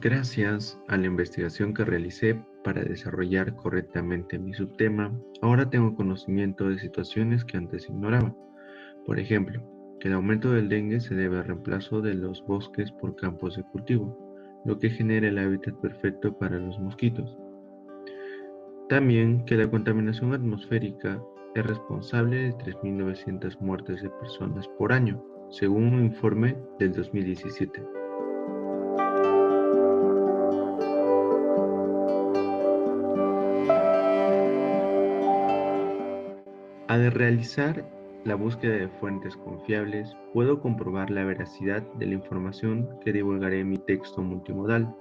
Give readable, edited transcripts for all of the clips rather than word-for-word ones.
Gracias a la investigación que realicé para desarrollar correctamente mi subtema, ahora tengo conocimiento de situaciones que antes ignoraba. Por ejemplo, que el aumento del dengue se debe al reemplazo de los bosques por campos de cultivo, lo que genera el hábitat perfecto para los mosquitos. También que la contaminación atmosférica es responsable de 3.900 muertes de personas por año, según un informe del 2017. Al realizar la búsqueda de fuentes confiables, puedo comprobar la veracidad de la información que divulgaré en mi texto multimodal.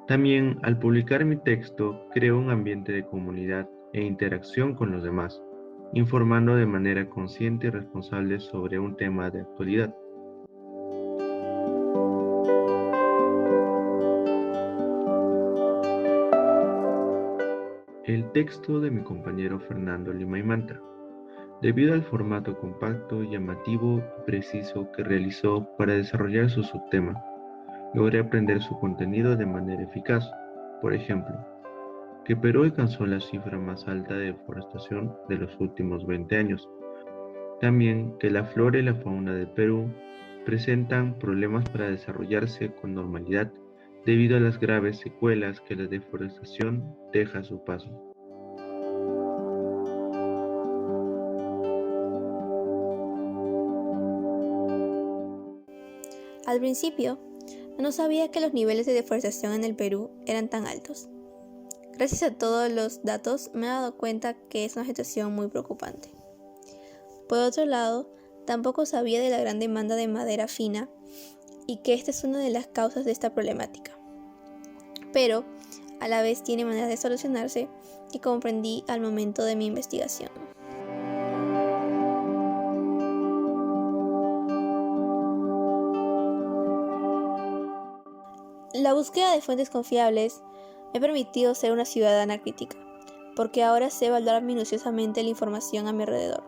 También, al publicar mi texto, creo un ambiente de comunidad e interacción con los demás, informando de manera consciente y responsable sobre un tema de actualidad. El texto de mi compañero Fernando Lima y Manta. Debido al formato compacto, llamativo y preciso que realizó para desarrollar su subtema, logré aprender su contenido de manera eficaz. Por ejemplo, que Perú alcanzó la cifra más alta de deforestación de los últimos 20 años. También que la flora y la fauna del Perú presentan problemas para desarrollarse con normalidad debido a las graves secuelas que la deforestación deja a su paso. Al principio, no sabía que los niveles de deforestación en el Perú eran tan altos. Gracias a todos los datos me he dado cuenta que es una situación muy preocupante. Por otro lado, tampoco sabía de la gran demanda de madera fina y que esta es una de las causas de esta problemática. Pero, a la vez tiene maneras de solucionarse que comprendí al momento de mi investigación. La búsqueda de fuentes confiables me ha permitido ser una ciudadana crítica, porque ahora sé evaluar minuciosamente la información a mi alrededor,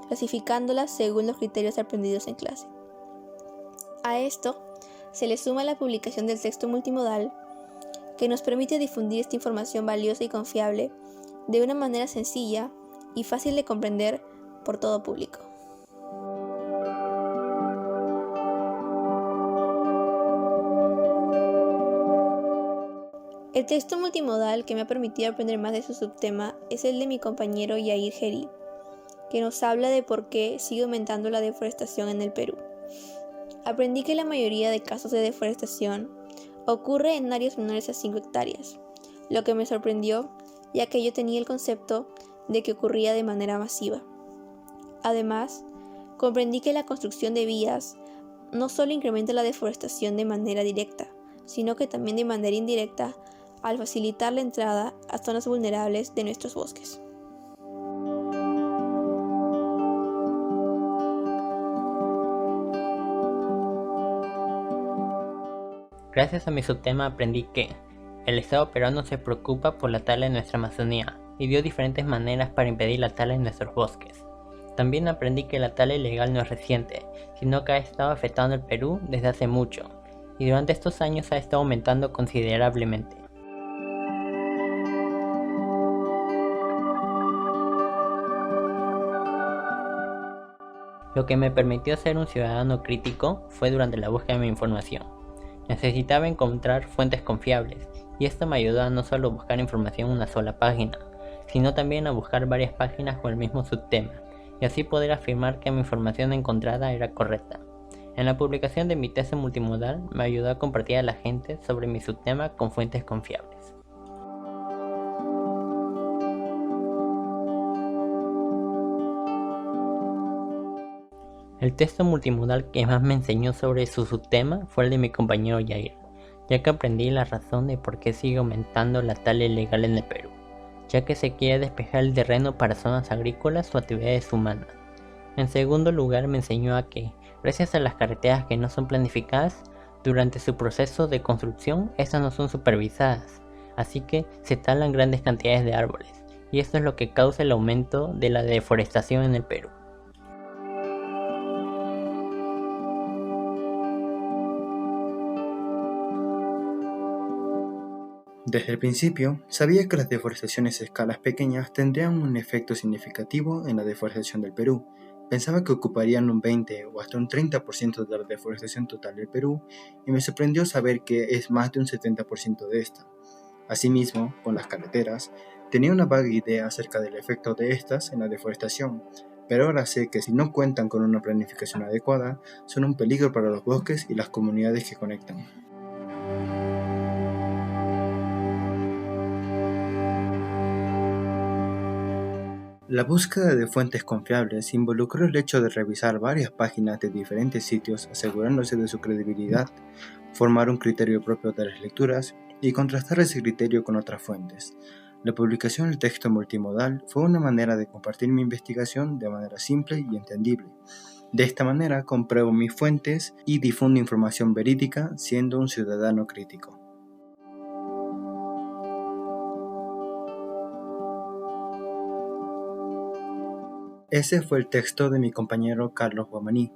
clasificándola según los criterios aprendidos en clase. A esto se le suma la publicación del texto multimodal, que nos permite difundir esta información valiosa y confiable de una manera sencilla y fácil de comprender por todo público. El texto multimodal que me ha permitido aprender más de su subtema es el de mi compañero Yair Geri, que nos habla de por qué sigue aumentando la deforestación en el Perú. Aprendí que la mayoría de casos de deforestación ocurre en áreas menores a 5 hectáreas, lo que me sorprendió ya que yo tenía el concepto de que ocurría de manera masiva. Además, comprendí que la construcción de vías no solo incrementa la deforestación de manera directa, sino que también de manera indirecta al facilitar la entrada a zonas vulnerables de nuestros bosques. Gracias a mi subtema aprendí que el Estado peruano se preocupa por la tala en nuestra Amazonía y dio diferentes maneras para impedir la tala en nuestros bosques. También aprendí que la tala ilegal no es reciente, sino que ha estado afectando al Perú desde hace mucho, y durante estos años ha estado aumentando considerablemente. Lo que me permitió ser un ciudadano crítico fue durante la búsqueda de mi información. Necesitaba encontrar fuentes confiables, y esto me ayudó a no solo buscar información en una sola página, sino también a buscar varias páginas con el mismo subtema, y así poder afirmar que mi información encontrada era correcta. En la publicación de mi texto multimodal me ayudó a compartir a la gente sobre mi subtema con fuentes confiables. El texto multimodal que más me enseñó sobre su subtema fue el de mi compañero Yair, ya que aprendí la razón de por qué sigue aumentando la tala ilegal en el Perú, ya que se quiere despejar el terreno para zonas agrícolas o actividades humanas. En segundo lugar, me enseñó a que, gracias a las carreteras que no son planificadas, durante su proceso de construcción, estas no son supervisadas, así que se talan grandes cantidades de árboles, y esto es lo que causa el aumento de la deforestación en el Perú. Desde el principio, sabía que las deforestaciones a escalas pequeñas tendrían un efecto significativo en la deforestación del Perú. Pensaba que ocuparían un 20 o hasta un 30% de la deforestación total del Perú y me sorprendió saber que es más de un 70% de esta. Asimismo, con las carreteras, tenía una vaga idea acerca del efecto de estas en la deforestación, pero ahora sé que si no cuentan con una planificación adecuada, son un peligro para los bosques y las comunidades que conectan. La búsqueda de fuentes confiables involucró el hecho de revisar varias páginas de diferentes sitios asegurándose de su credibilidad, formar un criterio propio de las lecturas y contrastar ese criterio con otras fuentes. La publicación del texto multimodal fue una manera de compartir mi investigación de manera simple y entendible. De esta manera compruebo mis fuentes y difundo información verídica siendo un ciudadano crítico. Ese fue el texto de mi compañero Carlos Guamaní.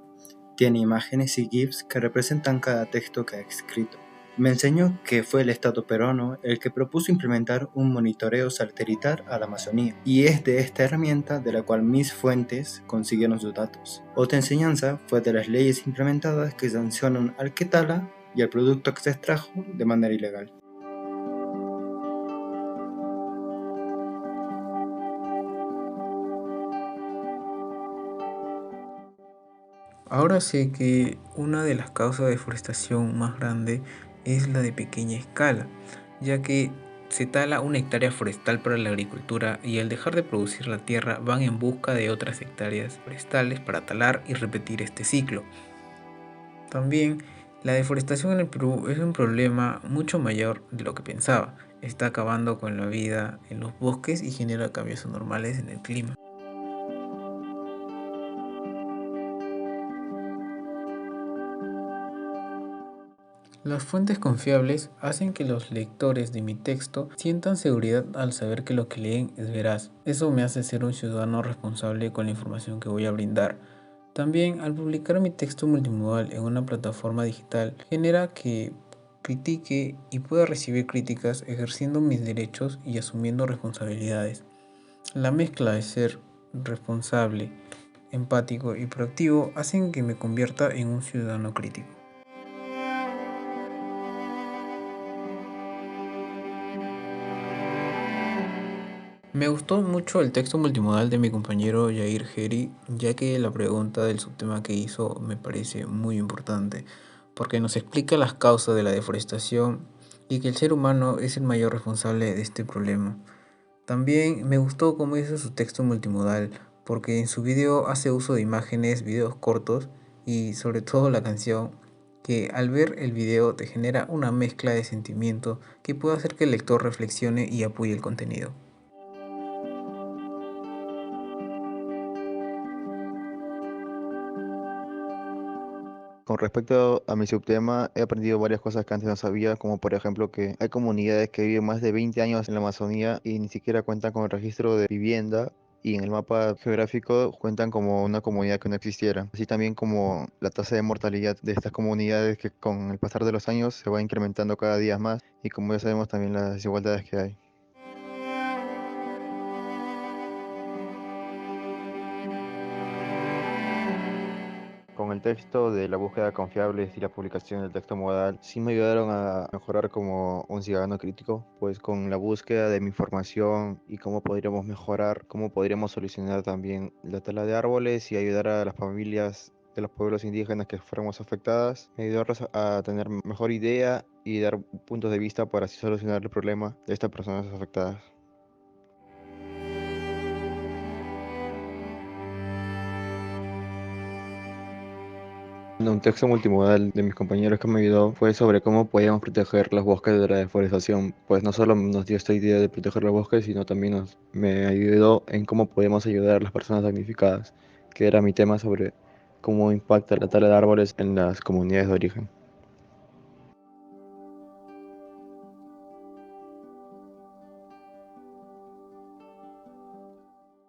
Tiene imágenes y GIFs que representan cada texto que ha escrito. Me enseñó que fue el Estado peruano el que propuso implementar un monitoreo satelital a la Amazonía, y es de esta herramienta de la cual mis fuentes consiguieron sus datos. Otra enseñanza fue de las leyes implementadas que sancionan al que tala y al producto que se extrajo de manera ilegal. Ahora sé que una de las causas de deforestación más grande es la de pequeña escala, ya que se tala una hectárea forestal para la agricultura y al dejar de producir la tierra van en busca de otras hectáreas forestales para talar y repetir este ciclo. También la deforestación en el Perú es un problema mucho mayor de lo que pensaba. Está acabando con la vida en los bosques y genera cambios anormales en el clima. Las fuentes confiables hacen que los lectores de mi texto sientan seguridad al saber que lo que leen es veraz. Eso me hace ser un ciudadano responsable con la información que voy a brindar. También, al publicar mi texto multimodal en una plataforma digital, genera que critique y pueda recibir críticas ejerciendo mis derechos y asumiendo responsabilidades. La mezcla de ser responsable, empático y proactivo hacen que me convierta en un ciudadano crítico. Me gustó mucho el texto multimodal de mi compañero Yair Geri, ya que la pregunta del subtema que hizo me parece muy importante, porque nos explica las causas de la deforestación y que el ser humano es el mayor responsable de este problema. También me gustó cómo hizo su texto multimodal, porque en su video hace uso de imágenes, videos cortos y sobre todo la canción, que al ver el video te genera una mezcla de sentimientos que puede hacer que el lector reflexione y apoye el contenido. Con respecto a mi subtema, he aprendido varias cosas que antes no sabía, como por ejemplo que hay comunidades que viven más de 20 años en la Amazonía y ni siquiera cuentan con el registro de vivienda y en el mapa geográfico cuentan como una comunidad que no existiera. Así también como la tasa de mortalidad de estas comunidades que con el pasar de los años se va incrementando cada día más y como ya sabemos también las desigualdades que hay. Con el texto de la búsqueda de confiables y la publicación del texto modal, sí me ayudaron a mejorar como un ciudadano crítico, pues con la búsqueda de mi información y cómo podríamos mejorar, cómo podríamos solucionar también la tala de árboles y ayudar a las familias de los pueblos indígenas que fuéramos afectadas, me ayudó a tener mejor idea y dar puntos de vista para así solucionar el problema de estas personas afectadas. Un texto multimodal de mis compañeros que me ayudó fue sobre cómo podíamos proteger los bosques de la deforestación. Pues no solo nos dio esta idea de proteger los bosques, sino también me ayudó en cómo podemos ayudar a las personas damnificadas, que era mi tema sobre cómo impacta la tala de árboles en las comunidades de origen.